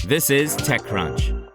This is TechCrunch.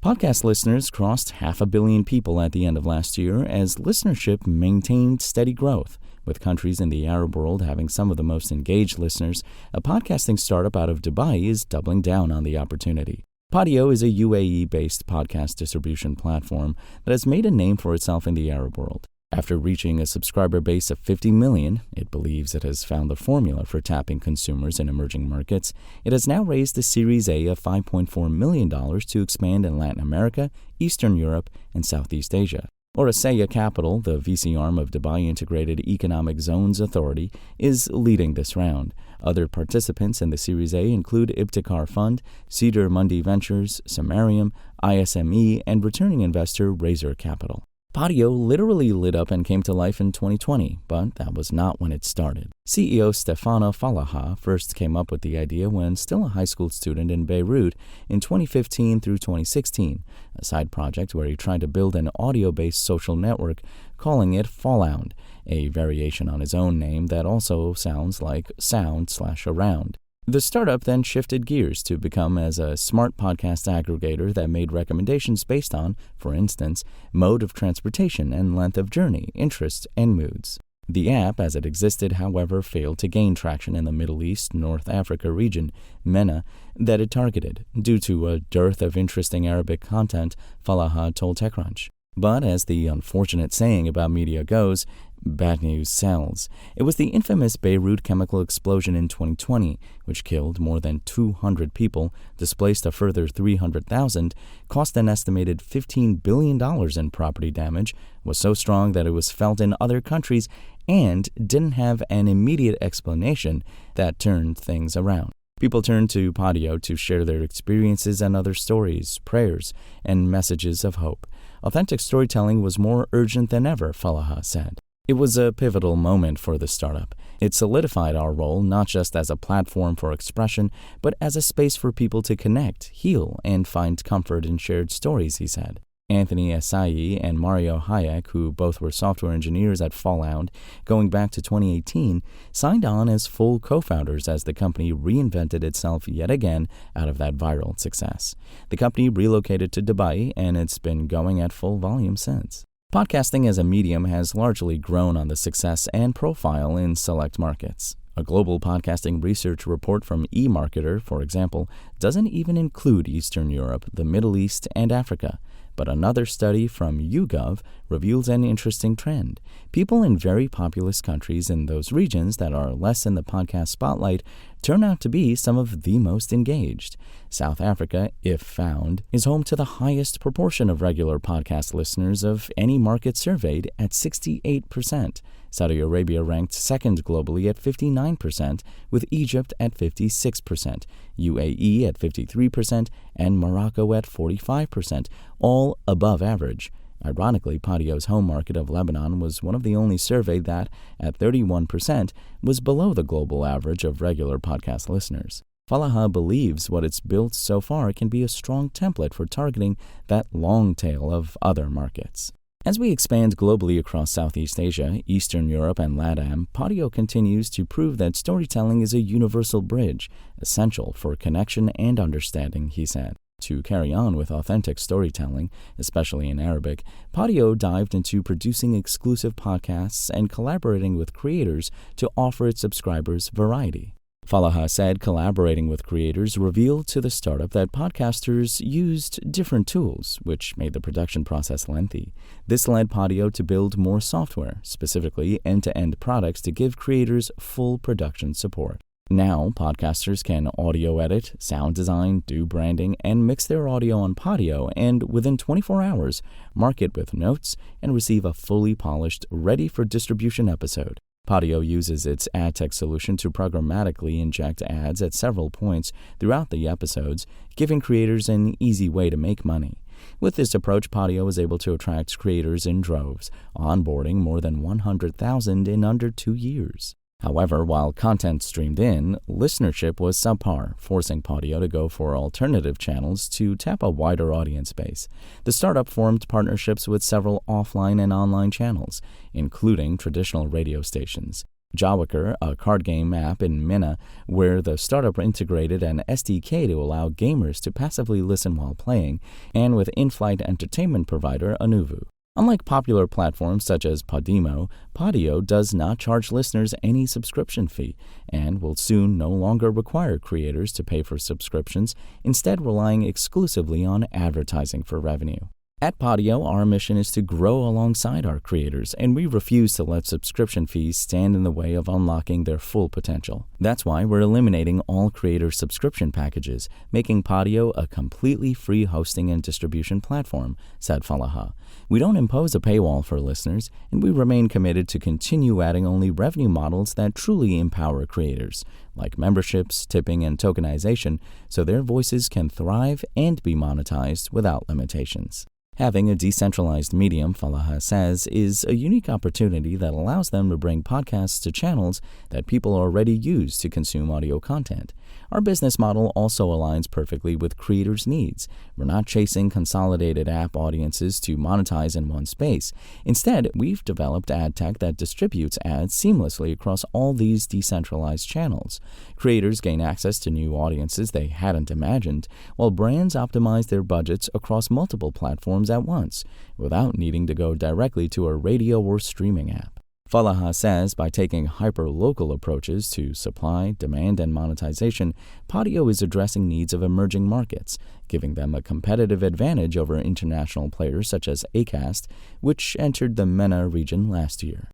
Podcast listeners crossed 500 million people at the end of last year as listenership maintained steady growth. With countries in the Arab world having some of the most engaged listeners, a podcasting startup out of Dubai is doubling down on the opportunity. Podeo is a UAE-based podcast distribution platform that has made a name for itself in the Arab world. After reaching a subscriber base of 50 million, it believes it has found the formula for tapping consumers in emerging markets. It has now raised a Series A of $5.4 million to expand in Latin America, Eastern Europe, and Southeast Asia. Orasaya Capital, the VC arm of Dubai Integrated Economic Zones Authority, is leading this round. Other participants in the Series A include Ibtikar Fund, Cedar Mundi Ventures, Samarium, ISME, and returning investor Razor Capital. Podeo literally lit up and came to life in 2020, but that was not when it started. CEO Stefano Falaha first came up with the idea when still a high school student in Beirut in 2015 through 2016, a side project where he tried to build an audio-based social network, calling it Fallound, a variation on his own name that also sounds like sound/around. The startup then shifted gears to become as a smart podcast aggregator that made recommendations based on, for instance, mode of transportation and length of journey, interests, and moods. The app, as it existed, however, failed to gain traction in the Middle East, North Africa region, MENA, that it targeted, due to a dearth of interesting Arabic content, Falaha told TechCrunch. But as the unfortunate saying about media goes, bad news sells. It was the infamous Beirut chemical explosion in 2020, which killed more than 200 people, displaced a further 300,000, cost an estimated $15 billion in property damage, was so strong that it was felt in other countries, and didn't have an immediate explanation that turned things around. People turned to Podeo to share their experiences and other stories, prayers, and messages of hope. Authentic storytelling was more urgent than ever, Falaha said. It was a pivotal moment for the startup. It solidified our role not just as a platform for expression, but as a space for people to connect, heal, and find comfort in shared stories, he said. Anthony Asai and Mario Hayek, who both were software engineers at Fallound going back to 2018, signed on as full co-founders as the company reinvented itself yet again out of that viral success. The company relocated to Dubai, and it's been going at full volume since. Podcasting as a medium has largely grown on the success and profile in select markets. A global podcasting research report from eMarketer, for example, doesn't even include Eastern Europe, the Middle East, and Africa. But another study from YouGov reveals an interesting trend. People in very populous countries in those regions that are less in the podcast spotlight turn out to be some of the most engaged. South Africa, if found, is home to the highest proportion of regular podcast listeners of any market surveyed at 68%. Saudi Arabia ranked second globally at 59%, with Egypt at 56%, UAE at 53%, and Morocco at 45%, all above average. Ironically, Podeo's home market of Lebanon was one of the only surveyed that, at 31%, was below the global average of regular podcast listeners. Falaha believes what it's built so far can be a strong template for targeting that long tail of other markets. As we expand globally across Southeast Asia, Eastern Europe, and LATAM, Podeo continues to prove that storytelling is a universal bridge, essential for connection and understanding, he said. To carry on with authentic storytelling, especially in Arabic, Podeo dived into producing exclusive podcasts and collaborating with creators to offer its subscribers variety. Falaha said collaborating with creators revealed to the startup that podcasters used different tools, which made the production process lengthy. This led Podeo to build more software, specifically end-to-end products to give creators full production support. Now, podcasters can audio edit, sound design, do branding, and mix their audio on Podeo, and within 24 hours, market with notes and receive a fully polished, ready-for-distribution episode. Podeo uses its ad tech solution to programmatically inject ads at several points throughout the episodes, giving creators an easy way to make money. With this approach, Podeo is able to attract creators in droves, onboarding more than 100,000 in under 2 years. However, while content streamed in, listenership was subpar, forcing Podeo to go for alternative channels to tap a wider audience base. The startup formed partnerships with several offline and online channels, including traditional radio stations. Jawakar, a card game app in MENA, where the startup integrated an SDK to allow gamers to passively listen while playing, and with in-flight entertainment provider Anuvu. Unlike popular platforms such as Podeo does not charge listeners any subscription fee and will soon no longer require creators to pay for subscriptions, instead relying exclusively on advertising for revenue. At Podeo, our mission is to grow alongside our creators, and we refuse to let subscription fees stand in the way of unlocking their full potential. That's why we're eliminating all creator subscription packages, making Podeo a completely free hosting and distribution platform, said Falaha. We don't impose a paywall for listeners, and we remain committed to continue adding only revenue models that truly empower creators, like memberships, tipping, and tokenization, so their voices can thrive and be monetized without limitations. Having a decentralized medium, Falaha says, is a unique opportunity that allows them to bring podcasts to channels that people already use to consume audio content. Our business model also aligns perfectly with creators' needs. We're not chasing consolidated app audiences to monetize in one space. Instead, we've developed ad tech that distributes ads seamlessly across all these decentralized channels. Creators gain access to new audiences they hadn't imagined, while brands optimize their budgets across multiple platforms at once, without needing to go directly to a radio or streaming app. Falaha says by taking hyper-local approaches to supply, demand, and monetization, Podeo is addressing needs of emerging markets, giving them a competitive advantage over international players such as Acast, which entered the MENA region last year.